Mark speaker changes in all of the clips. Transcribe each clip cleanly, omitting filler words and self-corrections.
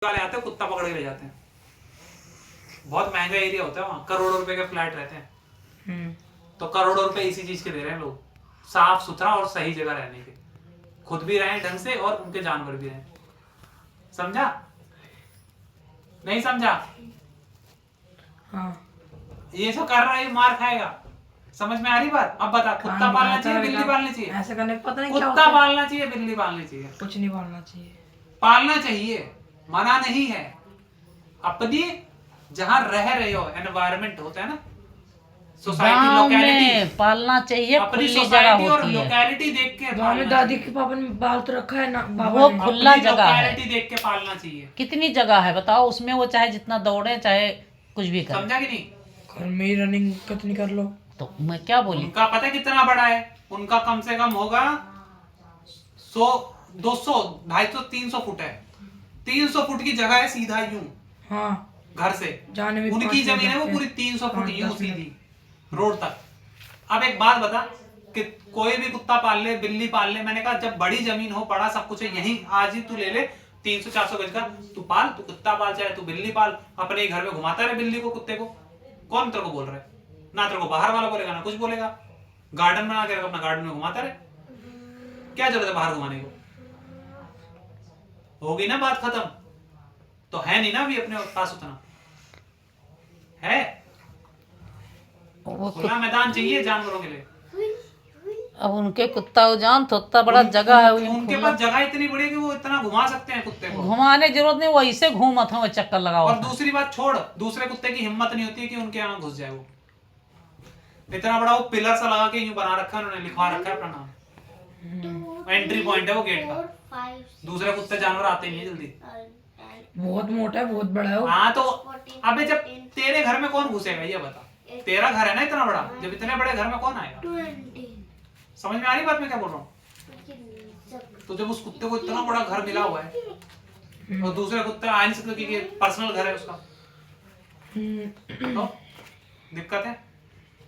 Speaker 1: वाले आते हैं, कुत्ता पकड़ के ले जाते हैं। बहुत महंगा एरिया होता है वहाँ, करोड़ों रुपए के फ्लैट रहते हैं। तो करोड़ों रुपए इसी चीज के दे रहे हैं लोग, साफ सुथरा और सही जगह रहने के, खुद भी रहें ढंग से और उनके जानवर भी रहें। समझा? नहीं समझा?
Speaker 2: हाँ।
Speaker 1: ये जो कर रहा है ये मार खाएगा। समझ में आ रही बात? अब बता, कुत्ता पालना चाहिए बिल्ली पालनी चाहिए?
Speaker 2: ऐसे करने का पता नहीं क्या
Speaker 1: कुत्ता पालना चाहिए बिल्ली पालनी चाहिए?
Speaker 2: कुछ नहीं पालना चाहिए।
Speaker 1: पालना चाहिए, मना नहीं है। अपनी जहां रह रहे हो एनवायरनमेंट होता है ना, सोसाइटी लोकेलिटी
Speaker 3: पालना चाहिए।
Speaker 1: अपनी
Speaker 3: खुली जगह
Speaker 1: सोसाइटी और
Speaker 3: होती है।
Speaker 1: लोकेलिटी देख के
Speaker 2: गाँव में दादी के पापा ने बाल तो रखा है ना, बाबा
Speaker 3: वो
Speaker 2: ने।
Speaker 3: खुला
Speaker 1: अपनी
Speaker 3: जगह है,
Speaker 1: लोकेलिटी देख के पालना चाहिए।
Speaker 3: कितनी जगह है बताओ, उसमें वो चाहे जितना दौड़े चाहे कुछ भी करे।
Speaker 1: समझा कि नहीं?
Speaker 2: घर में ही रनिंग कितनी कर लो।
Speaker 3: तो मैं क्या बोली,
Speaker 1: उनका पता है कितना बड़ा है? उनका कम से कम होगा 100 200 250 300 फुट है। 300 फुट की जगह है सीधा यूं
Speaker 2: हाँ,
Speaker 1: घर से
Speaker 2: जाने में
Speaker 1: उनकी
Speaker 2: 5
Speaker 1: जमीन है वो
Speaker 2: मिनट
Speaker 1: पूरी 300 फुट
Speaker 2: हाँ,
Speaker 1: यूं
Speaker 2: 10 मिनट।
Speaker 1: सीधी रोड तक। अब एक बात बता कि कोई भी कुत्ता पाल ले बिल्ली पाल ले, मैंने कहा जब बड़ी जमीन हो बड़ा सब कुछ है, यही आज ही तू ले ले 300-400 गज का, तू पाल, तू कुत्ता पाल चाहे तू बिल्ली पाल, अपने घर में घुमाता रहे बिल्ली को कुत्ते को। कौन तेरे को बोल रहा है? ना तेरे को बाहर वाला बोलेगा ना कुछ बोलेगा। गार्डन बना के अपना गार्डन में घुमाता रहे, क्या जरूरत है बाहर घुमाने को? होगी ना बात खत्म? तो है नहीं ना अभी अपने पास उतना है।
Speaker 3: वो
Speaker 1: खुला मैदान चाहिए जानवरों के लिए।
Speaker 3: अब उनके कुत्ता उजान तो उतना बड़ा जगह है,
Speaker 1: उनके पास जगह इतनी बड़ी है कि वो इतना घुमा सकते हैं कुत्ते को।
Speaker 3: घुमाने की जरूरत नहीं, वही से घूमत है, वो चक्कर लगाओ।
Speaker 1: और दूसरी बात छोड़, दूसरे कुत्ते की हिम्मत नहीं होती है कि उनके यहाँ घुस जाए। वो इतना बड़ा वो पिलर सा लगा के यूं बना रखा है, उन्होंने लिखवा रखा है अपना नाम, एंट्री पॉइंट है वो गेट का। दूसरे कुत्ते जानवर आते नहीं है जल्दी।
Speaker 2: बहुत मोटा है, बहुत बड़ा है वो।
Speaker 1: हाँ तो अबे जब तेरे घर में कौन घुसेगा ये बता? तेरा घर है ना इतना बड़ा, जब इतने बड़े घर में कौन आएगा? समझ में आ रही बात मैं क्या बोल रहा हूँ? तो जब उस कुत्ते को इतना बड़ा घर मिला हुआ है और दूसरे कुत्ते आ नहीं सकते क्योंकि पर्सनल घर है उसका, तो दिक्कत है।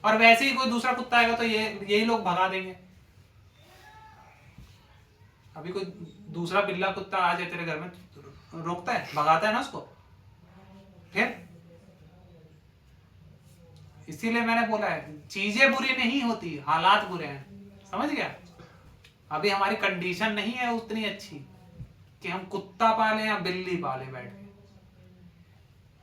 Speaker 1: और वैसे ही कोई दूसरा कुत्ता आएगा तो यही लोग भगा देंगे। अभी कोई दूसरा बिल्ला कुत्ता आ जाए तेरे घर में, रोकता है, भगाता है ना उसको। फिर इसीलिए मैंने बोला है चीजें बुरी नहीं होती, हालात बुरे हैं। समझ गया? अभी हमारी कंडीशन नहीं है उतनी अच्छी कि हम कुत्ता पाले या बिल्ली पाले बैठ के।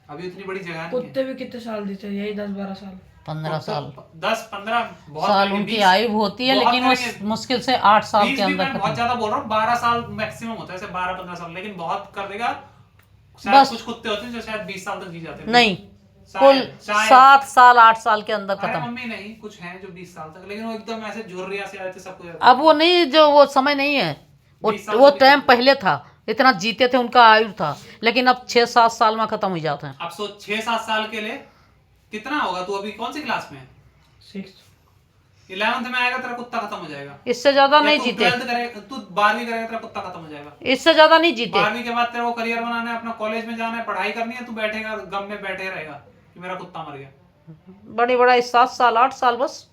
Speaker 1: अभी उतनी बड़ी जगह नहीं
Speaker 2: कुत्ते भी कितने साल देते हैं? यही 10-12 साल,
Speaker 3: 15 साल
Speaker 1: 10-15 बहुत
Speaker 3: साल उनकी आयु होती है, लेकिन वो मुश्किल से 8 साल के अंदर
Speaker 1: बहुत ज्यादा बोल रहा हूँ, 12 साल मैक्सिमम होता है, 12-15 साल, लेकिन बहुत कर देगा।
Speaker 3: बस
Speaker 1: कुछ कुत्ते होते हैं जो शायद 20 साल तक जी जाते हैं।
Speaker 3: नहीं, कुल 7 साल 8 साल के अंदर
Speaker 1: अरे
Speaker 3: खत्म।
Speaker 1: मम्मी नहीं, कुछ हैं जो 20 साल तक, लेकिन वो एकदम ऐसे झुर्रिया से आते सबको।
Speaker 3: अब वो नहीं, जो वो समय नहीं है, वो टाइम पहले था, इतना जीते थे, उनका आयु था, लेकिन अब 6-7 साल में खत्म हो जाते हैं।
Speaker 1: अब सोच 6-7 साल के लिए कितना होगा? तू अभी कौन सी क्लास में है? 11th में आएगा तेरा कुत्ता खत्म हो जाएगा।
Speaker 3: इससे ज्यादा नहीं जीते।
Speaker 1: 12th करेगा, तू 12वीं करेगा तेरा कुत्ता खत्म हो जाएगा।
Speaker 3: इससे ज्यादा नहीं जीते।
Speaker 1: 12वीं के बाद तेरे को करियर बनाना है, अपना कॉलेज में जाना है, पढ़ाई करनी है, तू बैठेगा गम में बैठे रहेगा कि मेरा कुत्ता मर गया।
Speaker 3: बड़ी बड़ा 7 साल 8 साल बस,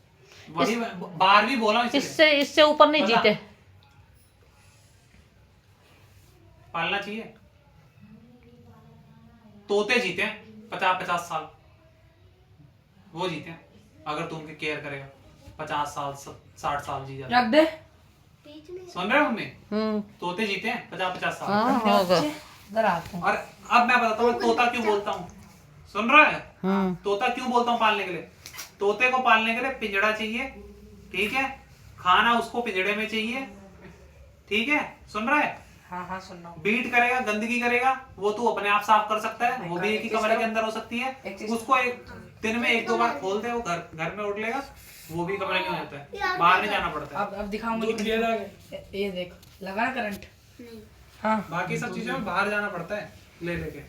Speaker 1: वही 12वीं बोला हूं इसलिए।
Speaker 3: इससे ऊपर नहीं
Speaker 1: बता।
Speaker 3: जीते।
Speaker 1: पालना चाहिए। तोते जीते हैं 50-50 साल, वो जीते हैं अगर तू उनकी केयर करेगा। 50 साल 60 साल जी जाते।
Speaker 2: रख दे।
Speaker 1: सुन रहे हो मम्मी? तोते जीते हैं 50-50 साल।
Speaker 3: हाँ, होगा।
Speaker 2: इधर आते हैं।
Speaker 1: और अब मैं बताता हूँ तोता क्यों बोलता हूँ। सुन रहा है? तोता क्यों बोलता हूँ पालने के लिए? तोते को पालने के लिए पिंजड़ा चाहिए, ठीक है? खाना उसको पिंजड़े में चाहिए, ठीक है? सुन रहा है?
Speaker 2: हाँ सुन रहा हूँ।
Speaker 1: बीट करेगा, गंदगी करेगा, वो तू अपने आप साफ कर सकता है, वो भी एक ही कमरे के अंदर हो सकती है। उसको एक दिन में 1-2 बार खोल दे, वो घर में उठ लेगा, वो भी कमरे में हो जाता है, बाहर नहीं जाना पड़ता है।
Speaker 2: अब दिखाऊंगा। ये देख, लगा ना करंट। हाँ,
Speaker 1: बाकी सब चीजों में बाहर जाना पड़ता है ले लेके।